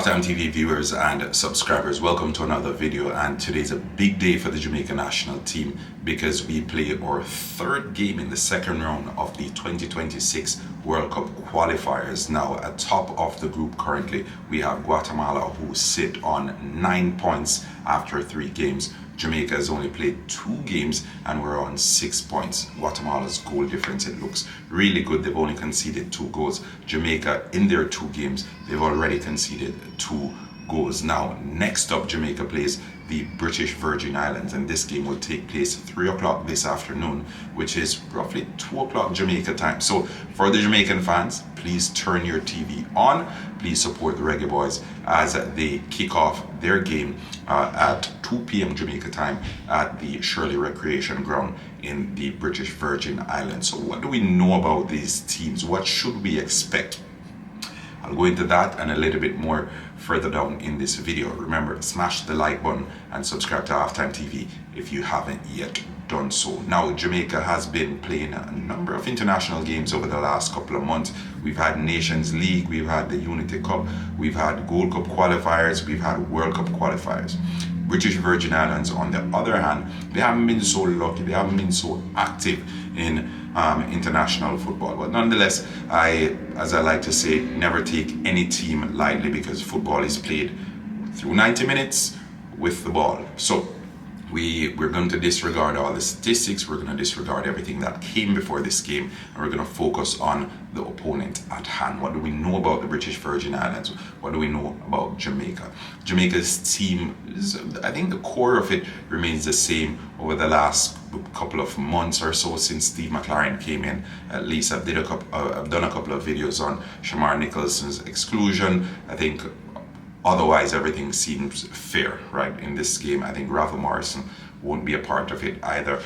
Halftime TV viewers and subscribers, welcome to another video. And today's a big day for the Jamaica national team because we play our third game in the second round of the 2026 World Cup Qualifiers. Now, at top of the group currently, we have Guatemala, who sit on 9 points after 3 games. Jamaica has only played 2 games and we're on 6 points. Guatemala's goal difference, it looks really good. They've only conceded 2 goals. Jamaica, in their 2 games, they've already conceded 2 goals. Now, next up, Jamaica plays the British Virgin Islands, and this game will take place 3 o'clock this afternoon, which is roughly 2 o'clock Jamaica time. So for the Jamaican fans, please turn your TV on. Please support the Reggae Boyz as they kick off their game at 2 p.m. Jamaica time at the Shirley Recreation Ground in the British Virgin Islands. So what do we know about these teams? What should we expect? I'll go into that and a little bit more further down in this video. Remember, smash the like button and subscribe to Halftime TV if you haven't yet done so. Now, Jamaica has been playing a number of international games over the last couple of months. We've had Nations League, we've had the Unity Cup, we've had Gold Cup qualifiers, we've had World Cup qualifiers. British Virgin Islands, on the other hand, they haven't been so lucky, they haven't been so active in international football. But nonetheless, as I like to say, never take any team lightly, because football is played through 90 minutes with the ball. So we're going to disregard all the statistics, we're going to disregard everything that came before this game, and we're going to focus on the opponent at hand. What do we know about the British Virgin Islands? What do we know about Jamaica? Jamaica's team, I think the core of it remains the same over the last couple of months or so since Steve McLaren came in. At least I've done a couple of videos on Shamar Nicholson's exclusion. I think otherwise, everything seems fair, right? In this game, I think Ravel Morrison won't be a part of it either.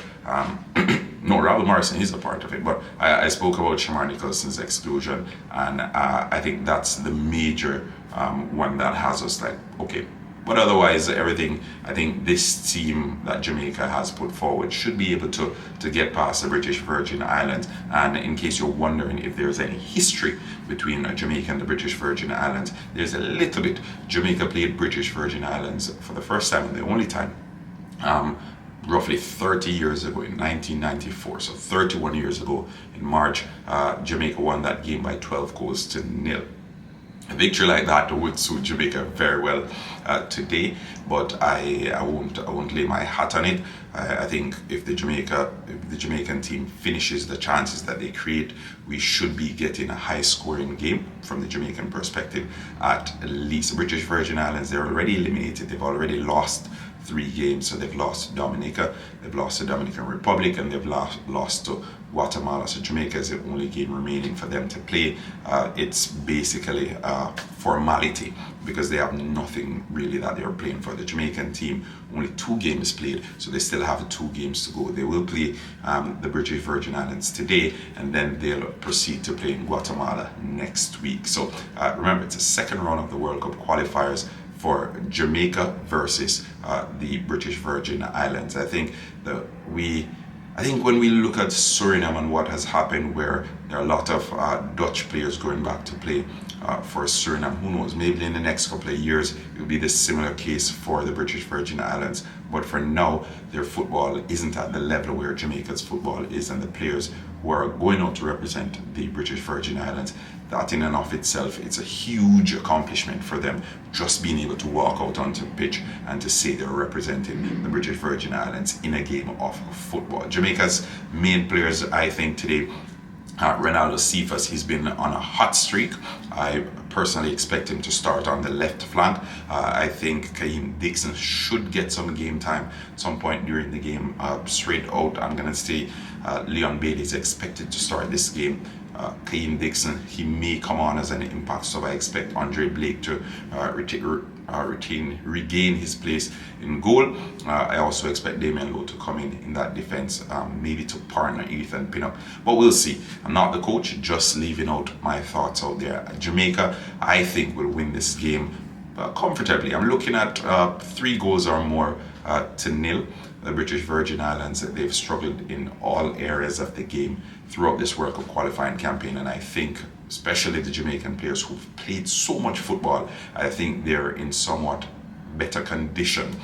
No, Ravel Morrison is a part of it, but I spoke about Shamar Nicholson's exclusion, and I think that's the major one that has us like, okay. But otherwise, everything, I think this team that Jamaica has put forward should be able to get past the British Virgin Islands. And in case you're wondering if there's any history between Jamaica and the British Virgin Islands, there's a little bit. Jamaica played British Virgin Islands for the first time and the only time, roughly 30 years ago in 1994. So 31 years ago in March, Jamaica won that game by 12 goals to 0. A victory like that would suit Jamaica very well today, but I won't lay my hat on it. I think if the Jamaican team finishes the chances that they create, we should be getting a high-scoring game from the Jamaican perspective at least. The British Virgin Islands, they're already eliminated. They've already lost 3 games. So they've lost to Dominica, they've lost to Dominican Republic, and they've lost to Guatemala. So Jamaica is the only game remaining for them to play. It's basically a formality because they have nothing really that they're playing for. The Jamaican team, only 2 games played, so they still have 2 games to go. They will play the British Virgin Islands today, and then they'll proceed to play in Guatemala next week. So remember, it's the second round of the World Cup qualifiers for Jamaica versus the British Virgin Islands. I think when we look at Suriname and what has happened, where there are a lot of Dutch players going back to play for Suriname, who knows, maybe in the next couple of years it will be the similar case for the British Virgin Islands. But for now, their football isn't at the level where Jamaica's football is, and the players who are going out to represent the British Virgin Islands, that in and of itself, it's a huge accomplishment for them, just being able to walk out onto the pitch and to say they're representing the British Virgin Islands in a game of football. Jamaica's main players, I think today, Ronaldo Cephas, he's been on a hot streak. I personally expect him to start on the left flank. I think Kaim Dixon should get some game time some point during the game. Straight out, I'm going to say Leon Bailey is expected to start this game. Kaim Dixon, he may come on as an impact sub. I expect Andre Blake to regain his place in goal. I also expect Damian Lowe to come in that defense, maybe to partner Ethan Pinnock, but we'll see. I'm not the coach, just leaving out my thoughts out there. Jamaica, I think, will win this game comfortably. I'm looking at 3 goals or more to 0. the British Virgin Islands, they've struggled in all areas of the game throughout this World Cup qualifying campaign, and I think especially the Jamaican players who've played so much football, I think they're in somewhat better condition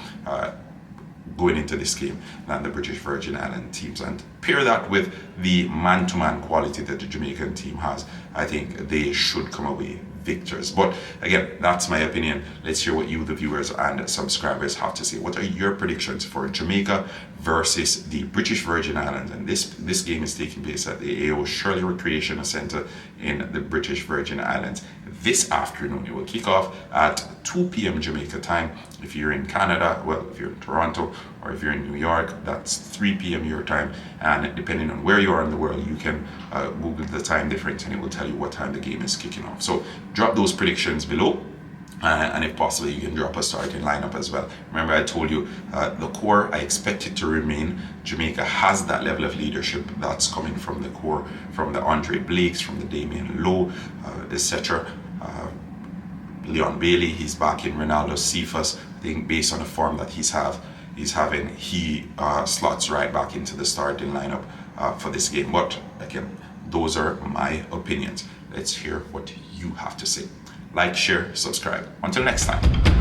going into this game than the British Virgin Island teams. And pair that with the man-to-man quality that the Jamaican team has, I think they should come away victors. But again, that's my opinion. Let's hear what you, the viewers and subscribers, have to say. What are your predictions for Jamaica versus the British Virgin Islands? And this game is taking place at the AO Shirley Recreation Centre in the British Virgin Islands this afternoon. It will kick off at 2 p.m. Jamaica time. If you're in Canada, well, if you're in Toronto, or if you're in New York, that's 3 p.m. your time. And depending on where you are in the world, you can Google the time difference and it will tell you what time the game is kicking off. So drop those predictions below. And if possible, you can drop a starting lineup as well. Remember, I told you the core, I expect it to remain. Jamaica has that level of leadership that's coming from the core, from the Andre Blakes, from the Damien Lowe, etc. Leon Bailey, he's back in. Ronaldo Cephas, I think based on the form that he's having, he slots right back into the starting lineup for this game. But again, those are my opinions. Let's hear what you have to say. Like, share, subscribe. Until next time.